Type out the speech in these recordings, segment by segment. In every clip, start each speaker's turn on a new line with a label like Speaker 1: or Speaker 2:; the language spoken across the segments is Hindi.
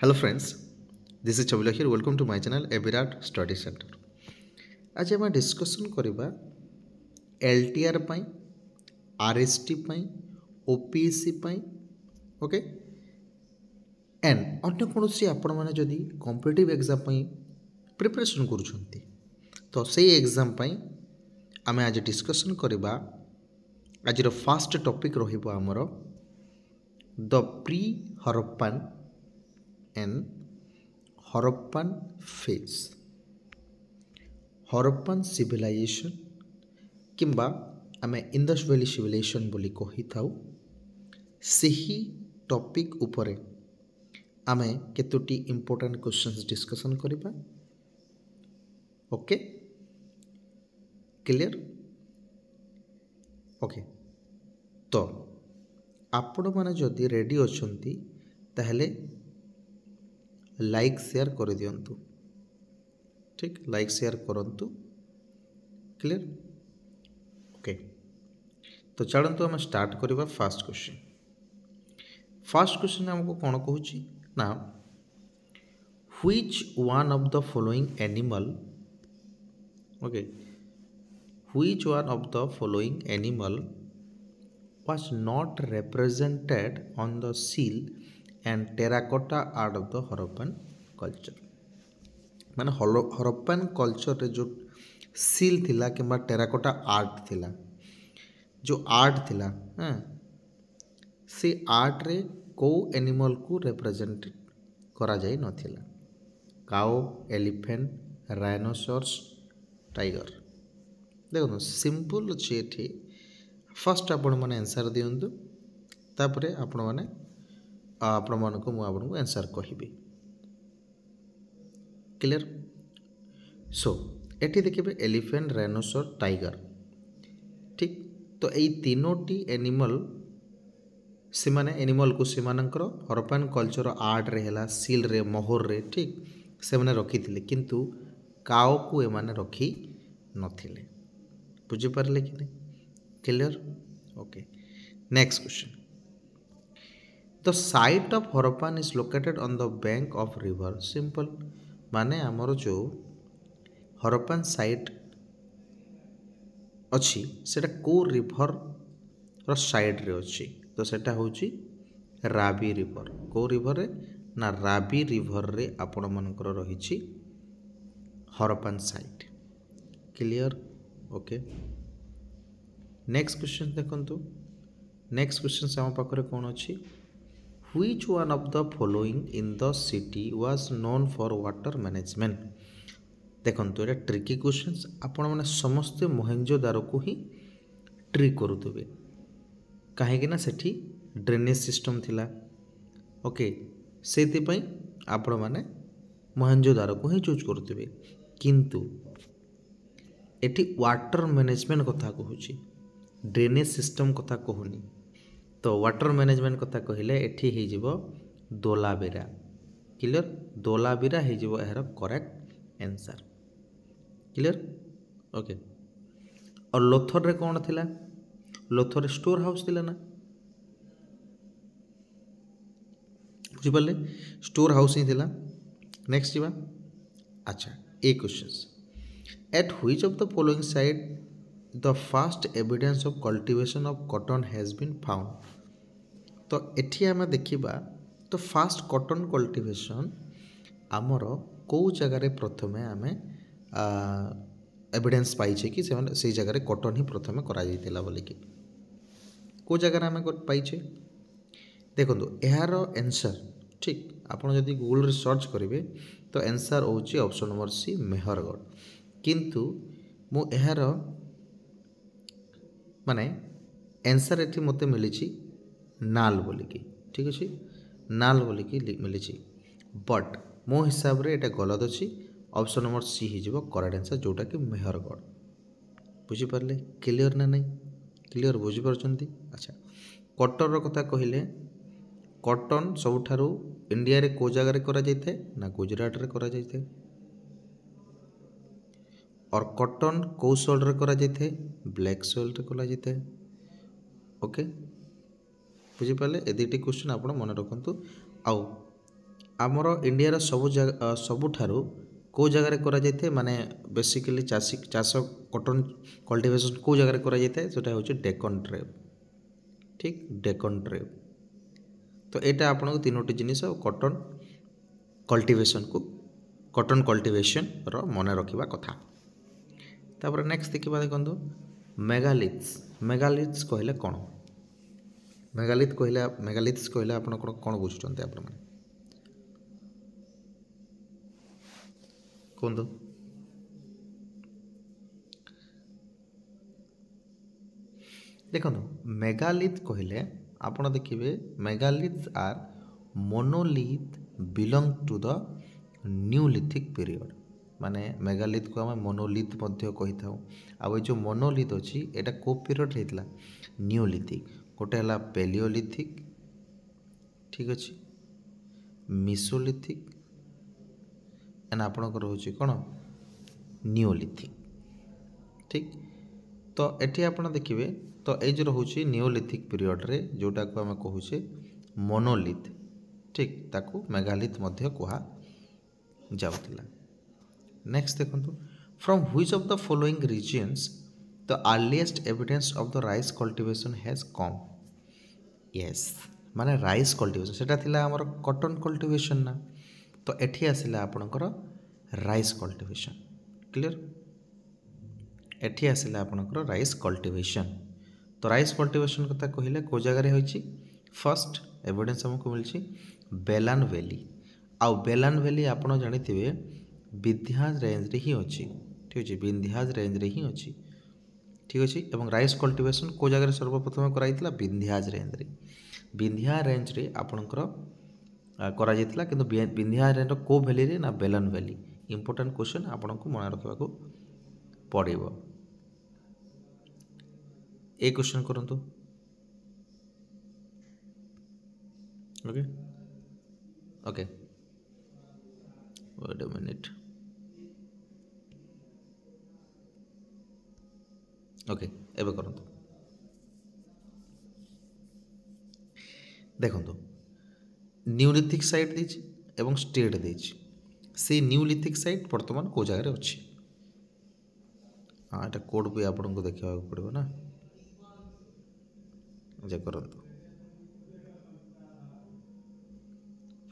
Speaker 1: Hello friends, this is Chabila here. Welcome to my channel Evirat Study Center. आज आम डिस्कसन करवा LTR pi, RST pi, OPSC pi, okay and अन्य कौन आपण मैंने जदि कॉम्पिटिटिव एग्जाम पाई प्रिपरेशन करुछंती तो से एग्जाम पाई आमे आज डिस्कसन करवा आज फास्ट टॉपिक रहिबो हमर the pre Harappan and Harappan phase Harappan civilization किंबा आमे इंडस वैली सिविलाइजेशन बोली कही थाउ सही टॉपिक उपरे आमे केतोटी इंपोर्टेंट क्वेश्चंस डिस्कशन करिबा ओके क्लियर ओके तो आपण माने जदि रेडी अछंती ताहले लाइक शेयर कर दियंतु ठीक लाइक शेयर करंतु क्लियर ओके तो चलंतु हम स्टार्ट करबा फर्स्ट क्वेश्चन हमको कोन कहूची ना which one of the following animal okay which one of the following animal was not represented on the seal and terracotta art of the Harappan culture माने हरप्पन कल्चर रे जो सील थिला किंबा टेराकोटा आर्ट थिला जो आर्ट थिला हाँ से आर्ट रे को एनिमल को रिप्रेजेंट करा जाई नथिला काओ एलिफेंट राइनोसॉर्स टाइगर देखो सिंपल अछि एठी फर्स्ट आपण माने आंसर दियंतु तापरे आपण माने आपण मानको मु आपनको आंसर कहिबी क्लियर सो एठी देखिबे एलिफेंट राइनोसॉर टाइगर ठीक तो एई तीनोटी एनिमल से माने एनिमल को से मानकर हरप्पन कल्चर आर्ट रे हला सील रे मोहर रे ठीक से माने रखी थिले किंतु काओ को ए माने रखी नथिले बुझि परले कि नहीं clear okay next question the site of Harappan is located on the bank of river simple माने हमर जो हरप्पन साइट अच्छी सेटा को रिवर रो साइड रे अच्छी तो सेटा होची रावी रिवर को रिवर रे ना रावी रिवर रे आपण मानकर रहिछि Harappan site clear okay next question देखंतु नेक्स्ट क्वेश्चन से हम पाखरे कोन अछि which one of the following in the city was known for water management देखंतु एटा ट्रिकी क्वेश्चंस आपण माने समस्त मोहेंजोदारो को ही ट्रिक करूतबे काहे कि ना सेठी ड्रेनेज सिस्टम थिला ओके सेति पई आपण माने मोहेंजोदारो को ही चूज करूतबे किंतु एठी वाटर मैनेजमेंट कथा कहूची ड्रेनेज सिस्टम कथा कहूनी तो वाटर मैनेजमेंट कथा कहले एठी हे जिवो दोलाबेरा क्लियर दोलाबेरा हे जिवो एहर करेक्ट आंसर क्लियर ओके और लोथर रे कोन थिला लोथर स्टोर हाउस थिला ना बुझि परले स्टोर हाउस ही थिला नेक्स्ट जिवा अच्छा ए questions at which of the following site the first evidence of cultivation of cotton has been found तो एठी आमे देखिबा तो फास्ट कॉटन कल्टीवेशन आमर को जगह रे प्रथमे आमे एविडेंस पाइछे कि से जगह रे कॉटन ही प्रथमे करा जाइतिला बोली कि को जगह रे आमे पाइछे देखंतु एहार आंसर ठीक आपण जदी गूगल रे सर्च करिवे तो आंसर होची ऑप्शन नंबर सी मेहरगढ़ किंतु मु एहार माने आंसर एठी मते मिलिछि नाल बोलिकी ठीक अछि नाल बोलिकी मिलिछि बट मो हिसाब रे एटा गलत अछि ऑप्शन नंबर सी ही जिवो करेक्ट आंसर जोटा कि मेहरगढ़ बुझि परले क्लियर ना नहीं क्लियर बुझि परछंती अच्छा कॉटन रो कथा कहिले कॉटन सबठारु इंडिया रे को जगह रे करा जाइथे ना गुजरात रे करा जाइथे और कॉटन को सोल रे करा जाइथे ब्लैक सोल रे करा जाइथे ओके बुझी पाले ए दुटी क्वेश्चन आपण मन रखंतु आउ आमर इंडिया सबुठारु को जगार करा जायते माने बेसिकली चाष कॉटन कल्टीवेशन को जगार करा जायते सेटा होची डेक्कन ट्रेप ठीक डेक्कन ट्रेप तो यहाँ आपको तीनोटी जिनिस कॉटन कल्टीवेशन को कॉटन कल्टीवेशन रो मन रखा कथा तापर नेक्स्ट देखा देखो मेगालिथ्स मेगालिथ्स कहले कौन मेगालिथ्स कहले आप कौन बुझुंट आप कहतु देखो मेगालिथ कहले आपण देखिए megaliths are monolith belong to the neolithic period माने मेगालिथ को आम मोनोलिथ कही था आ जो मोनोलिथ अच्छी एटा को पीरियड होता न्यूलिथिक गोटे है पेलियोलिथिक ठीक अच्छे मिसोलिथिक एंड आपणकर हूँ कौन न्यूलिथिक ठीक तो ये आप देखिए तो ये जो रोचे नियोलिथिक पीरियड रे जोटा को आम कहूचे मोनोलिथ ठीक ताकू मेगालिथ मध्य कहा जाउतिला नेक्स्ट देखो from which of the following regions the earliest evidence of the rice cultivation has come yes माने राइस कल्टीवेशन सेटा थिला हमर कॉटन कल्टीवेशन ना तो एठी आसिला आपणकर राइस कल्टीवेशन क्लियर एठी आसिला आपणकर राइस कल्टीवेशन तो राइस कल्टीवेशन कथा कहले को जगह होइछि फर्स्ट एविडेंस हमको मिलछि बेलान वैली आउ बेलान वैली आपण जानिथिबे विंध्याज रेंज रे ही अछि ठीक अछि विंध्याज रेंज रे ही अछि ठीक अछि एवं राइस कल्टीवेशन को जगह सर्वप्रथम कराइतला विंध्याज रेंज रे विंध्या रेंज रे आपणकर करा जाइतला किंतु विंध्या रेंज रो को वैली रे ना बेलान वैली इंपोर्टेंट क्वेश्चन आपनको मन रखबा को पड़िबो ए क्वेश्चन करंतु okay okay wait a minute okay एबे करंतु देखंतु न्यूलिथिक साइट देछि एवं स्टेट देछि से न्यूलिथिक साइट वर्तमान को जगह रे अछि हाँ एटा कोड भी आपको देखा पड़ो ना जे करंतु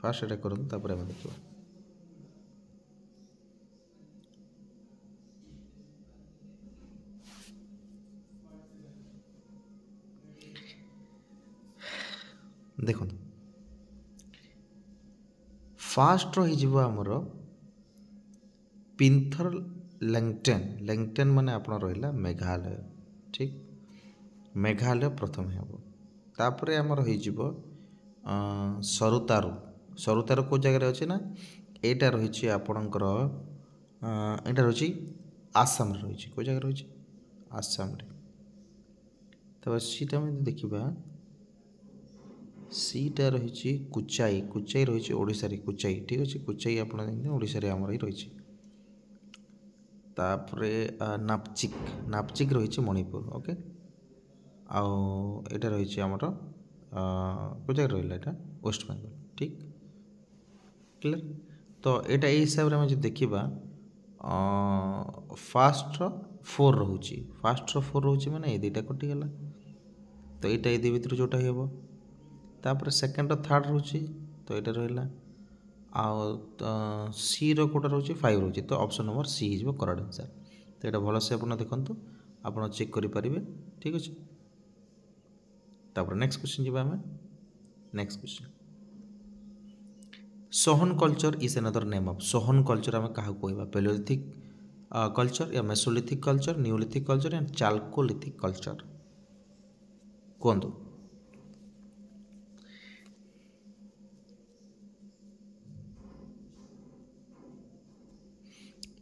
Speaker 1: फास्ट एटा करंतु तापर हम देखिबा देखो फास्ट रही जीव आमर पिंथर लैंगटेन लैंगटेन माने आपन रहिला मेघालय ठीक मेघालय प्रथम हेब तापरे आमर रही जीव सरुतारू सरुतारू को जगह अच्छे ना एटा रही आपणकर एटा रही आसाम रही को जगह रही आसाम रे तब सीटा में देखिबा सीटा रही कुचाई कुचाई रही ओडिशा रे कुचाई ठीक अच्छे कुचाई आप ओडिशा रे आमर ही रही तापरे नापचिक नापचिक रही मणिपुर ओके आउ एटा रही आमर को जगह रहा है वेस्ट बेंगल ठीक क्लियर तो यहाँ यही हिसाब से आम देखा फास्ट फोर रोचे फास्ट फोर रोचे मैंने ये दुटा कटिगला तो यहाँ ये भितर जोटा हम तापर सेकेंड थर्ड रोचे तो यहाँ रहा आ सी रोटा रोचे 5 रोचे तो ऑप्शन नंबर सी हो करेक्ट आंसर तो यहाँ भलसे आप देखते आप चेक करेंगे ठीक अच्छे तापर नेक्स्ट क्वेश्चन जी आम next question Sohan culture is another name of Sohan culture आम क्या कहवा पेलियोलिथिक कल्चर या मेसोलिथिक कल्चर न्यूलिथिक कल्चर या चाल्कोलिथिक कल्चर कहतु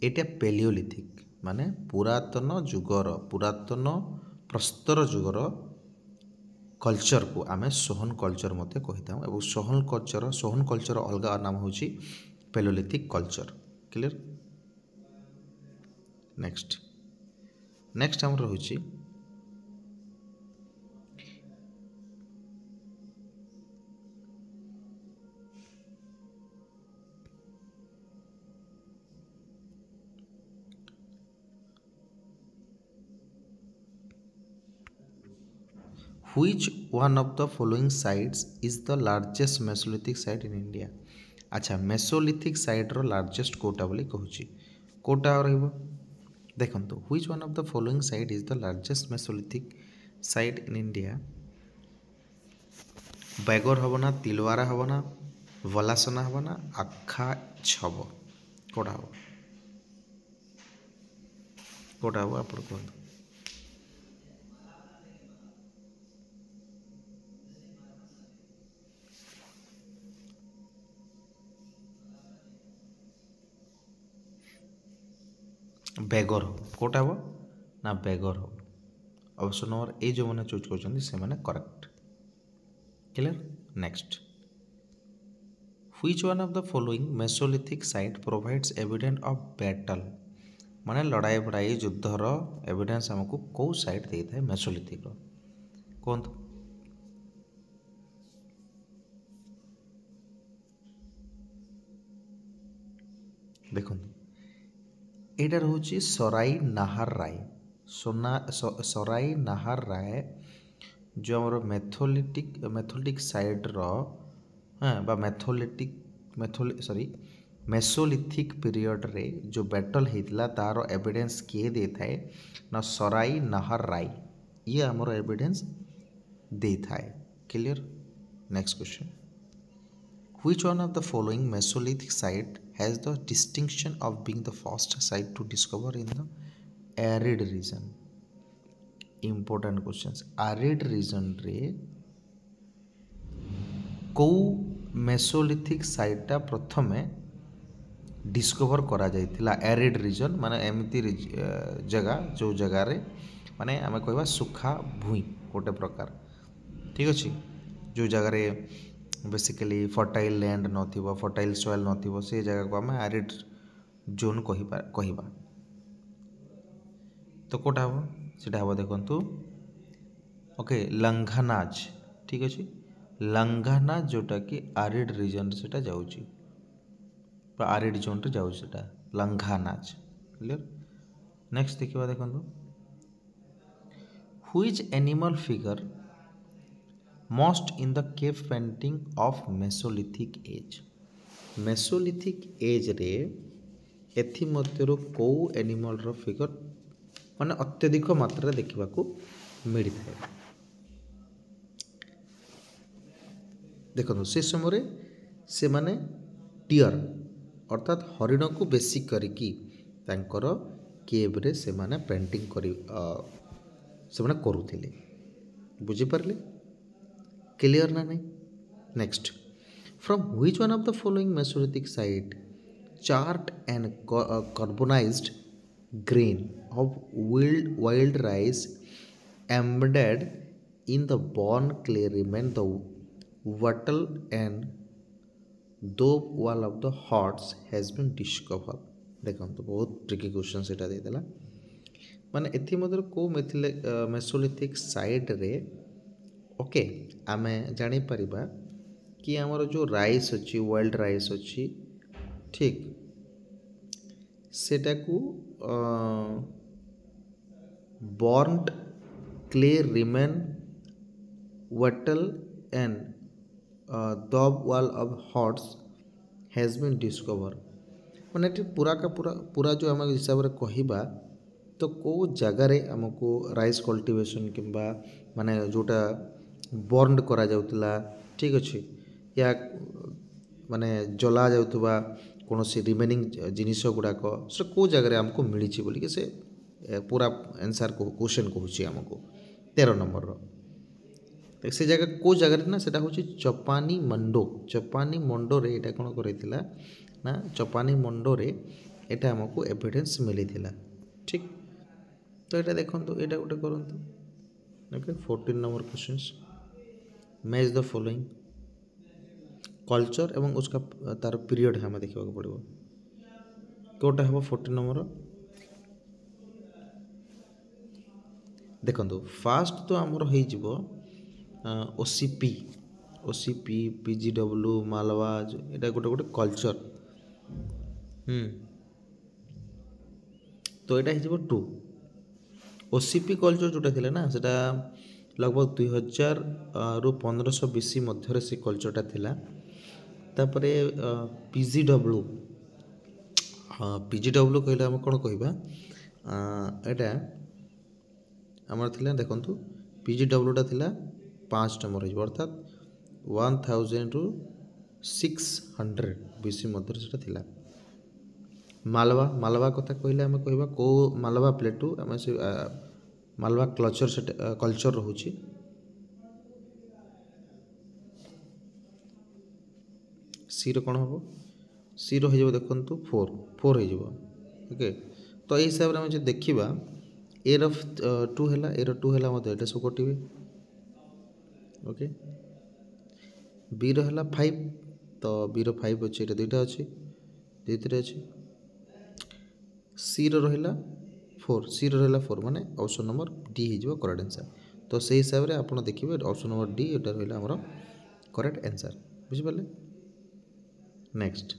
Speaker 1: एटा पेलियोलिथिक माने पुरातन जुगर पुरातन प्रस्तर जुगर कल्चर को आम सोहन कल्चर मत कही था और सोहन कल्चर अलग नाम हूँ paleolithic culture clear next next आम रही Which one of the following sites is the largest Mesolithic site in India? अच्छा Mesolithic site रो largest कोटा बोली कहूची कोटा रहिबो देखंतु which one of the following site is the largest Mesolithic site in India? Bagor हबो ना तिलवारा हबो ना वलासना हबो ना आखा छबो कोटा हबो आपण कहंतु बेगर हो कोटा हो ना बेगर हो ऑप्शन नंबर ए जो मैंने चूज कर से मैंने correct clear next which one of the following mesolithic site provides evidence of battle माने लड़ाई बड़ाई युद्धर एविडेंस हमको कौ साइट देता है मेसोलिथिक रो कौन देखो एटा रोची सराई नाहार राय सराई नाहार राय जो आम मेथोलिटिक साइड रो हाँ बा मेसोलिथिक पीरियड रे जो बैटल होता तार एविडेंस किए दे थाए ना सराई नाहार राय ये आमर एविडेंस दे थाए clear next question Which one of the following Mesolithic site has the distinction of being the first site to discover in the arid region? Important questions. Arid region रे कौ मेसोलिथिक साइटा प्रथमे डिस्कवर करा जाइथिला एरिड रीजन माने एमती जगह जो जगह रे माने आमे कहबा सुखा भूई गोटे प्रकार ठीक अछि जो जगह रे बेसिकली फर्टाइल लैंड नथिबो फर्टाइल सॉइल नथिबो से जगह को आमे एरिड जोन कहिबा तो कोटा हबो सेटा हबो देखंतु ओके लंघानाज ठीक अछि लंघानाज जोटा कि एरिड रीजन सेटा जाउची आरिड जोन रे जाउ सेटा लंघानाज क्लियर नेक्स्ट देखिबा देखंतु which animal figure most in the cave painting of Mesolithic as रे एथि मध्यरु को एनिमल रो फिगर माने अत्यधिक मात्रा देखिबा को मिली थाए देखो से समय से माने टियर अर्थात हरिण को बेसी करिकी तांकर केव रे से माने पेंटिंग करी से माने करूथिले बुझी परले क्लियर ना नहीं next from which one of the following mesolithic site charred and carbonized grain of wild rice embedded in the bone clay remain the wattle and dope wall of the huts has been discovered देखो बहुत ट्रिकी क्वेश्चन सेटा देदेला माने एथि मधुर को मेसोलिथिक साइड रे ओके आमे जानी परिबा कि हमर जो राइस अछि वाइल्ड राइस अछि ठीक सेटा को burned clay remain wattle and daub wall of huts has been discover माने पूरा का पूरा जो आम हिसाब से कहवा तो कौ जगार आमको राइस कल्टिवेशन किंबा माने जोटा बर्न्ड करा जाउतला ठीक अच्छे या माने जला जाउतबा कौन सी रिमेनिंग जिनिस गुड़ाक से कौ जगह आमको मिली बोलिक से पूरा आंसर क्वेश्चन कहूँ आमको 13 नंबर से जगह कौ जगह ना से हूँ चपानी मंडो रे एटा कौन कर ना चपानी मंडो रे एटा आमको एविडेंस मिली ठीक तो ये देखो ये गोटे करूँ okay 14 number questions match the following culture एवं उसका तार पीरियड हमें देखा पड़ो कौटा हम 14 नंबर देखो फास्ट तो आमर हो ओसीपी पीजीडब्ल्यू मालवाज ये गोटे गोटे कल्चर तो यहाँ हो 2 ओसीपी कल्चर जोटा थी ना सेटा लगभग 2000 रु 1500 BC मध्य से कल्चरटा थिला। तापरे PGW PGW कहले आम कौन कहवा एटा आमर थिला देखंतु PGW टा थिला 5 नंबर हो अर्थात 1000 रु 600 BC मध्य से थिला। मालवा मालवा कथा कहले आम कहवा को मालवा प्लेटू आम से मालवा कल्चर रोचे सी रो कौन हम सी रो हो देखु 4 हो ओके। तो यही हिसाब से जो देखा ए रो 2 है ए रो 2 है मतलब सब कटे ओके। बी रो है 5 तो बी रो 5 अच्छे ये दुईटा अच्छे दुईटे अच्छे। सी रो रहा 4 सी रो रहा 4 माने ऑप्शन नंबर डी हो करेक्ट आंसर। तो से हिसाब से आप देखिए ऑप्शन नंबर डी एटा रहा आमर करेक्ट आंसर बुझिपारे। Next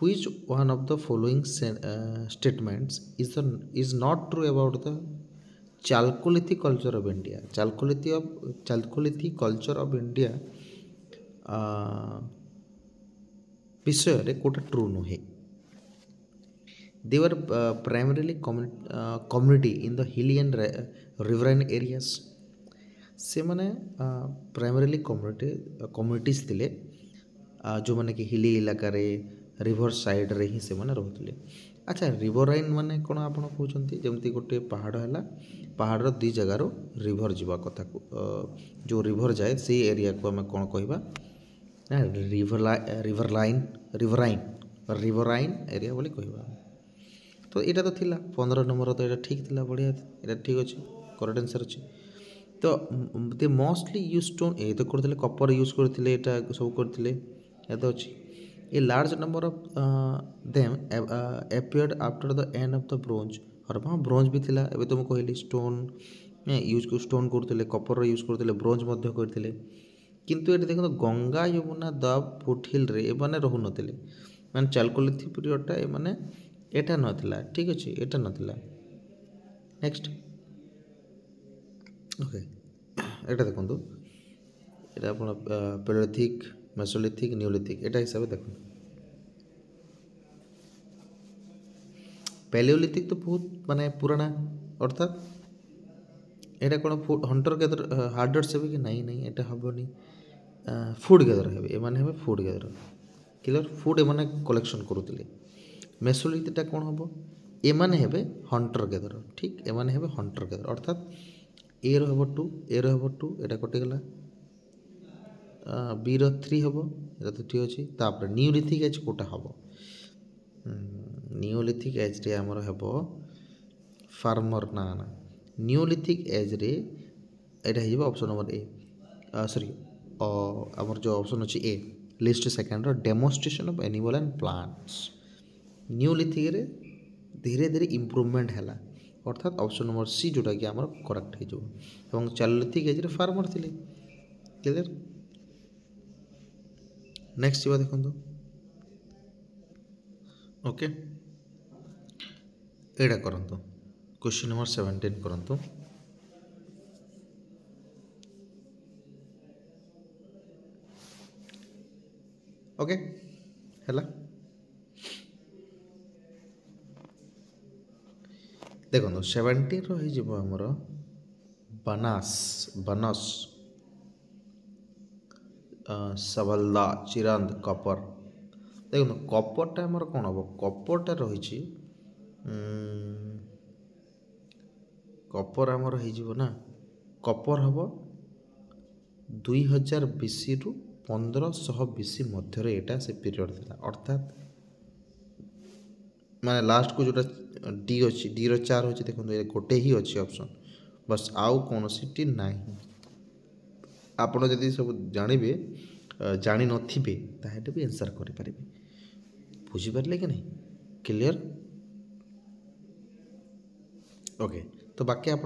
Speaker 1: which one of the following statements is not true about the chalcolithic culture of India. Chalcolithic culture of India विषय रे कोटा ट्रू नुहे। They were primarily community in the hilly and riverine areas. से माने प्राइमरीली कम्युनिटीज थिले जो माने कि हिली इलाका रे रिवर साइड रे ही से माने रहउतले। अच्छा रिवराइन माने कोन आपण कहउचंती जेमती गोटे पहाड़ हैला पहाड़ रो दी जगह रो रिवर जीवा कथा को जो रिवर जाए से एरिया को हम कोन कहबा ना रिवराइन एरिया बोली कहबा। तो यहाँ तो थिला 15 नंबर तो यहाँ ठीक थिला बढ़िया यहाँ ठीक अच्छे करेक्ट आंसर अच्छे। तो दे मोस्टली यूज स्टोन ये तो करते कपर यूज करते यहाँ सब करते या तो अच्छी। A large number of them appeared after the end of the bronze और हाँ ब्रोंज भी थिला एबे तो मैं कहली स्टोन यूज स्टोन करते कपर यूज करते ब्रोंज मध्य करते किंतु ये देखो गंगा यमुना द फुटहिल रे एमाने रहु नथिले माने चालकोलिथिक पीरियडटा ए माने एटा नथिला ठीक अच्छे एटा नथिला। नेक्स्ट ओके एटा देखंतु एटा आपण पेलोलिथिक मेसोलिथिक नियोलिथिक एटा हिसाब से देखो। पेलियोलिथिक तो बहुत माने पुराना अर्थात एटा कोन हंटर गैदर हार्डर से कि नहीं नहीं एटा हबनी फूड गैदर हेबे ए माने हेबे फूड गैदर क्लियर फूड ए माने कलेक्शन करूतिले। मेसोलिथिकटा कौन हम एमाने हेबे हंटर गैदर ठीक एमाने हेबे हंटर गैदर अर्थात ए रो हेबो 2 ए रो हेबो 2 एटा कटि गला बी रो 3 हेबो एटा तो ठीक अछि। तापर नियोलिथिक एज कोटा हेबो नियोलिथिक एज रे हमर हेबो फार्मर ना ना नियोलिथिक एज रे एटा हेबो ऑप्शन नंबर ए सॉरी हमर जो ऑप्शन अछि a list second row demonstration of animal and plants. Neolithic रे धीरे धीरे इम्प्रूवमेंट है अर्थात ऑप्शन नंबर सी जोटा कि आमर करेक्ट हो। चाललिथिक एज रे फार्मर थिले क्लियर। नेक्स्ट जीवा देखो ओके एटा करंतु क्वेश्चन नंबर 17 करंतु ओके हैला देखो 17 रही आमर बनास बनस सबलदा चिरांद कपर देखो कपरटा आमर कौन हम कपरटा रही कपर आमर हो ना कपर हम 2000 BC रु 1500 BC मध्य एटा से पीरियड था अर्थात माने लास्ट को जोटा डी अच्छी डी रो 4 अच्छे देखो गोटे ही अच्छी ऑप्शन बस आउ कौन सी ना आपड़ जदि सब जानवे जानी नथिबे ताहेटे भी आंसर करि परिबे बुझिपारे कि नहीं क्लियर ओके। तो बाकी आप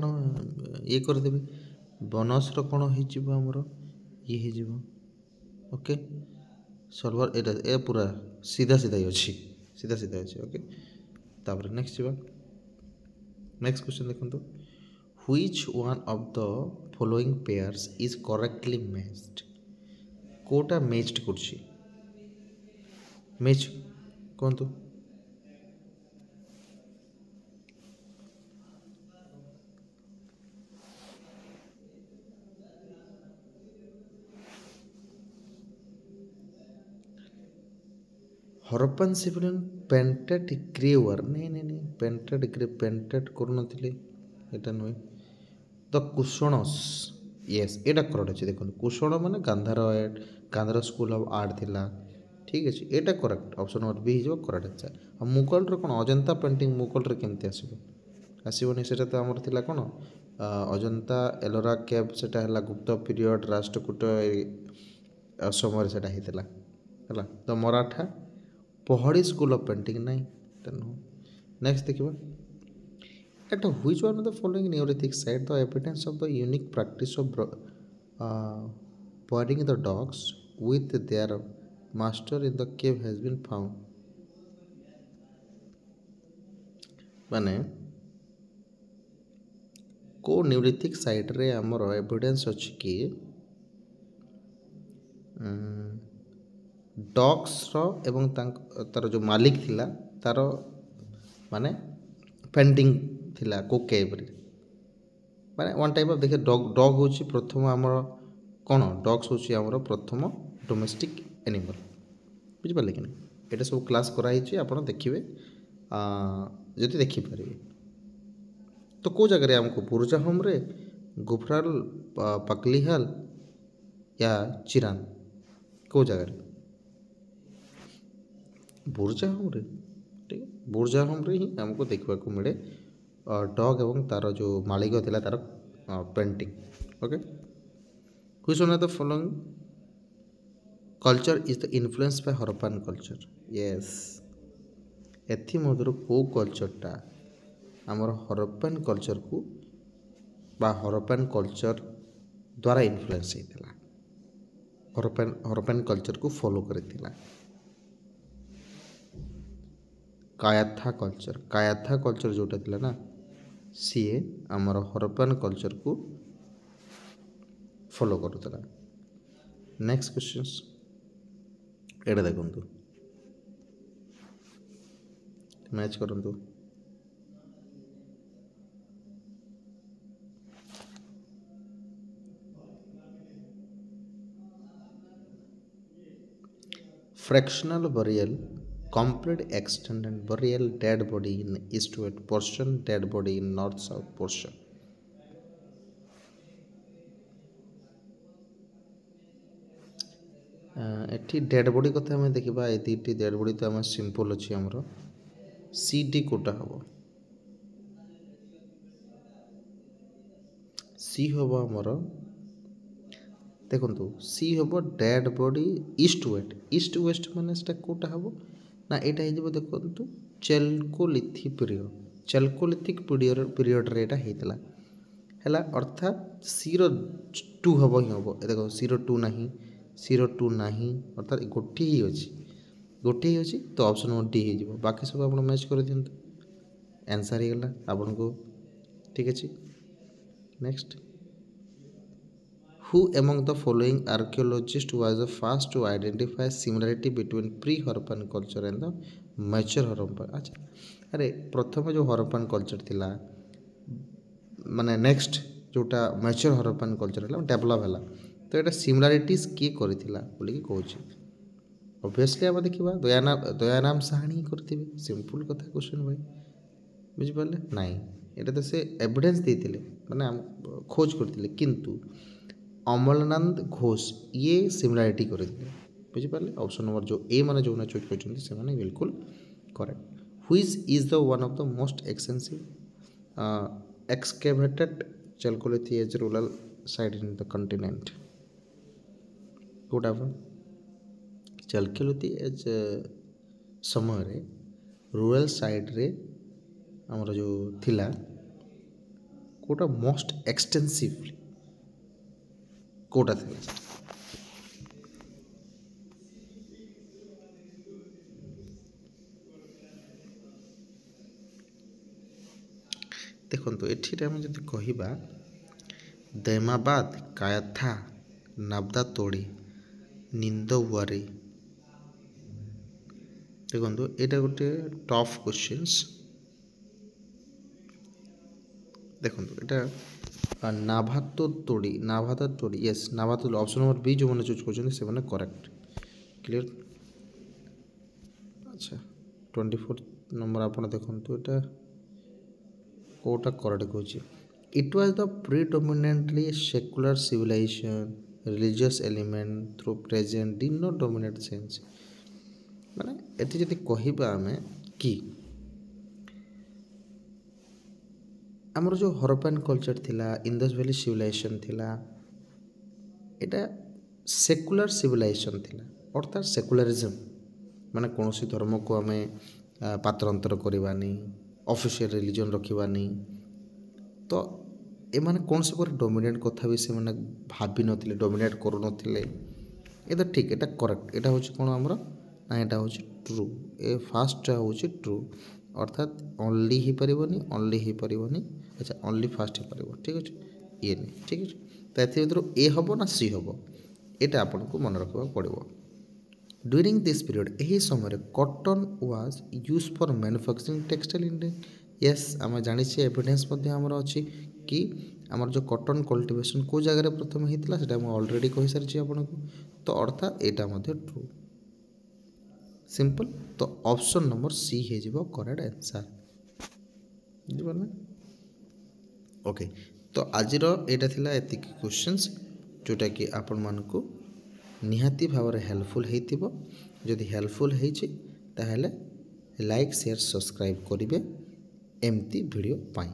Speaker 1: ये करदेवे बनस कौन होमर ये हो ओके सर्वर ए पूरा सीधा सीधा ही अच्छी सीधा सीधा अच्छे ओके। तापर नेक्स्ट जीवा नेक्स्ट क्वेश्चन देखो which one of the following pairs is correctly matched? কোটা ম্যাচড করছি ম্যাচ କୁହନ୍ତୁ Harappan civilian painted grey ware ନାଇଁ ପେଣ୍ଟେଡ୍ କରୁନଥିଲେ ଏଇଟା ନୁହେଁ ଦ କୁଷଣସ୍ ୟେସ୍ ଏଇଟା କରେକ୍ଟ ଅଛି ଦେଖନ୍ତୁ କୁଷଣ ମାନେ ଗାନ୍ଧାର ସ୍କୁଲ ଅଫ୍ ଆର୍ଟ ଥିଲା ଠିକ୍ ଅଛି ଏଇଟା କରେକ୍ଟ ଅପସନ୍ ନମ୍ବର ବି ହେଇଯିବ କରେକ୍ଟ ଆନ୍ସର୍ ଆଉ ମୁଗଲର କ'ଣ ଅଜନ୍ତା ପେଣ୍ଟିଂ ମୁଗଲରେ କେମିତି ଆସିବନି ସେଇଟା ତ ଆମର ଥିଲା କ'ଣ ଅଜନ୍ତା ଏଲୋରା କେଭ୍ ସେଇଟା ହେଲା ଗୁପ୍ତ ପିରିୟଡ଼ ରାଷ୍ଟ୍ରକୂଟ ସମୟରେ ସେଇଟା ହେଇଥିଲା ହେଲା ତ ମରାଠା ପହଡ଼ି ସ୍କୁଲ ଅଫ୍ ପେଣ୍ଟିଂ ନାହିଁ ତେଣୁ ନେକ୍ସଟ ଦେଖିବା At which one of the following Neolithic site the evidence of the unique practice of burying the dogs with their master in the cave has been found? ମାନେ କେଉଁ ନ୍ୟୁଲିଥିକ୍ ସାଇଟ୍ରେ ଆମର ଏଭିଡେନ୍ସ ଅଛି କି ଡଗ୍ସର ଏବଂ ତାର ଯେଉଁ ମାଲିକ ଥିଲା ତାର ମାନେ ପେଣ୍ଟିଂ ଥିଲା କେଉଁ କେଭ୍ରେ ମାନେ ୱାନ୍ ଟାଇପ୍ ଅଫ୍ ଦେଖିବେ ଡଗ୍ ହେଉଛି ପ୍ରଥମ ଆମର କ'ଣ ଡଗ୍ସ ହେଉଛି ଆମର ପ୍ରଥମ ଡୋମେଷ୍ଟିକ୍ ଆନିମଲ୍ ବୁଝିପାରିଲେ କି ନା ଏଇଟା ସବୁ କ୍ଲାସ୍ କରାହେଇଛି ଆପଣ ଦେଖିବେ ଯଦି ଦେଖିପାରିବେ ତ କେଉଁ ଜାଗାରେ ଆମକୁ ବୁର୍ଜାହୋମ୍ରେ ଗୁଫ୍ରାଲ ପାକଲିହାଲ ୟା ଚିରାନ୍ କେଉଁ ଜାଗାରେ ବୁର୍ଜାହୋମ୍ରେ ଠିକ୍ ବୁର୍ଜାହୋମ୍ରେ ହିଁ ଆମକୁ ଦେଖିବାକୁ ମିଳେ ଡଗ୍ ଏବଂ ତାର ଯେଉଁ ମାଳିକ ଥିଲା ତାର painting okay which one of the following culture is the influence Bai Harappan culture Yes ଏଥିମଧ୍ୟରୁ କେଉଁ କଲଚର୍ଟା ଆମର ହରପ୍ପାନ୍ କଲଚର୍କୁ ବା ହରପ୍ପାନ୍ କଲଚର୍ ଦ୍ୱାରା ଇନଫ୍ଲୁଏନ୍ସ ହେଇଥିଲା ହରପ୍ପାନ୍ କଲଚର୍କୁ ଫଲୋ କରିଥିଲା କାୟାଥା କଲଚର୍ ଯେଉଁଟା ଥିଲା ନା ସିଏ ଆମର ହରପ୍ପାନ୍ କଲଚର୍କୁ ଫଲୋ କରୁଥିଲା ନେକ୍ସଟ କ୍ୱେଶ୍ଚନ୍ସ ଏଇଟା ଦେଖନ୍ତୁ ମ୍ୟାଚ୍ କରନ୍ତୁ fractional burial complete extent and burial dead body in east-west portion dead body in north-south portion ଏଠି ଡେଡ୍ ବଡ଼ି କଥା ଆମେ ଦେଖିବା ଏ ଦୁଇଟି ଡେଡ୍ ବଡ଼ି ତ ଆମେ ସିମ୍ପଲ୍ ଅଛି ଆମର ସି ଡି କେଉଁଟା ହେବ ସି ହେବ ଆମର ଦେଖନ୍ତୁ ସି ହେବ ଡେଡ୍ ବଡ଼ି ଇଷ୍ଟ ୱେଷ୍ଟ ମାନେ ସେଟା କେଉଁଟା ହେବ ନା ଏଇଟା ହେଇଯିବ ଦେଖନ୍ତୁ ଚାଲକୋଲିଥିକ୍ ପିରିୟଡ଼ରେ ଏଇଟା ହେଇଥିଲା ହେଲା ଅର୍ଥାତ୍ ସିର ଟୁ ହେବ ହିଁ ହେବ ଦେଖ ସିର ଟୁ ନାହିଁ ଅର୍ଥାତ୍ ଗୋଟିଏ ହିଁ ଅଛି ତ ଅପସନ୍ ନମ୍ବର ଡି ହେଇଯିବ ବାକି ସବୁ ଆପଣ ମ୍ୟାଚ୍ କରିଦିଅନ୍ତୁ ଆନ୍ସର୍ ହେଇଗଲା ଆପଣଙ୍କୁ ଠିକ୍ ଅଛି next Who among the following archaeologists was the first to identify similarity between pre-Harappan culture and the mature Harappan? अच्छा अरे प्रथम जो हरप्पान कल्चर थिला माने नेक्स्ट जोटा मैच्योर हरप्पान कल्चर है डेभलप है तो ये सिमिलारिटीज किए करथिला बोली कहूँ ऑब्वियसली आम देखा दयाराम साहानी करते सिंपल कथा क्वेश्चन भाई बुझिपारे नाई ये तो से एविडेंस देते माने खोज करते किंतु अमलनंद घोष ये सिमिलारिटी करते बुझिपारे ऑप्शन नंबर जो ए माने जो चूज कर बिल्कुल correct which is the one of the most extensive excavated chalcolithic rural site in the continent कोटा चालकोलिथिक समय रूरल साइड रे आमर जो थिला कोटा मोस्ट एक्सटेंसिवली कोटा थिला ଦେଖନ୍ତୁ ଏଠିରେ ଆମେ ଯଦି କହିବା दैमाबाद कायाथा नाबदा तोड़ी निंदवारी देखो यहाँ गोटे टफ क्वेश्चंस देखो यहाँ नाभातो तोड़ी नाभाता तोड़ी यस नाभातो ऑप्शन नंबर बी जो मैंने चूज कर करेक्ट क्लियर। अच्छा 24 नंबर आप देखो यहाँ कोटा करेक्ट कौन It was the predominantly secular civilization, religious element through present did not dominate sense. माने एति जति कहिबा हमें कि हमर जो हरप्पन कल्चर थिला इंडस वैली सिविलाइजेशन थिला एटा सेकुलर सिविलाइजेशन थिला अर्थात सेकुलरिज्म माने कोनोसी धर्म को हमें पात्रांतर करबानी ऑफिशियल रिलीजन रखिबानी तो एमाने कौन से डोमिनेट कथा भी से माने भाभी नथिले डोमिनेट करू नथिले ए तो ठीक एटा करेक्ट एटा होची कोन हमर ना एटा होची ट्रू ए फर्स्ट होची ट्रू अर्थात ओनली ही परिबनी अच्छा ओनली फर्स्ट ही परिबो ठीक अछि ये नहीं ठीक अछि तो एथि भीतर ए हबो ना सी हबो एटा आपन को मन रखबा पड़िबो। ड्यूरिंग दिस पीरियड एही समय cotton was use for manufacturing textile industry yes आम जानी एविडेंस आमर अच्छी कि आमर जो कॉटन कल्टिवेशन को जगह प्रथम होता है ऑलरेडी कही सारी आपको तो अर्थात यहाँ ट्रू सिंपल तो ऑप्शन नंबर सी हो करेक्ट आंसर बुझिपारे ओके तो आज यहाँ थिला एतिक क्वेश्चंस जोटा कि आपण मानकु निहाती भाव हेल्पफुल होइतिबो जदि हेल्पफुल होइछि ताहेले लाइक शेयर सब्सक्राइब करिवे एमती वीडियो पाई।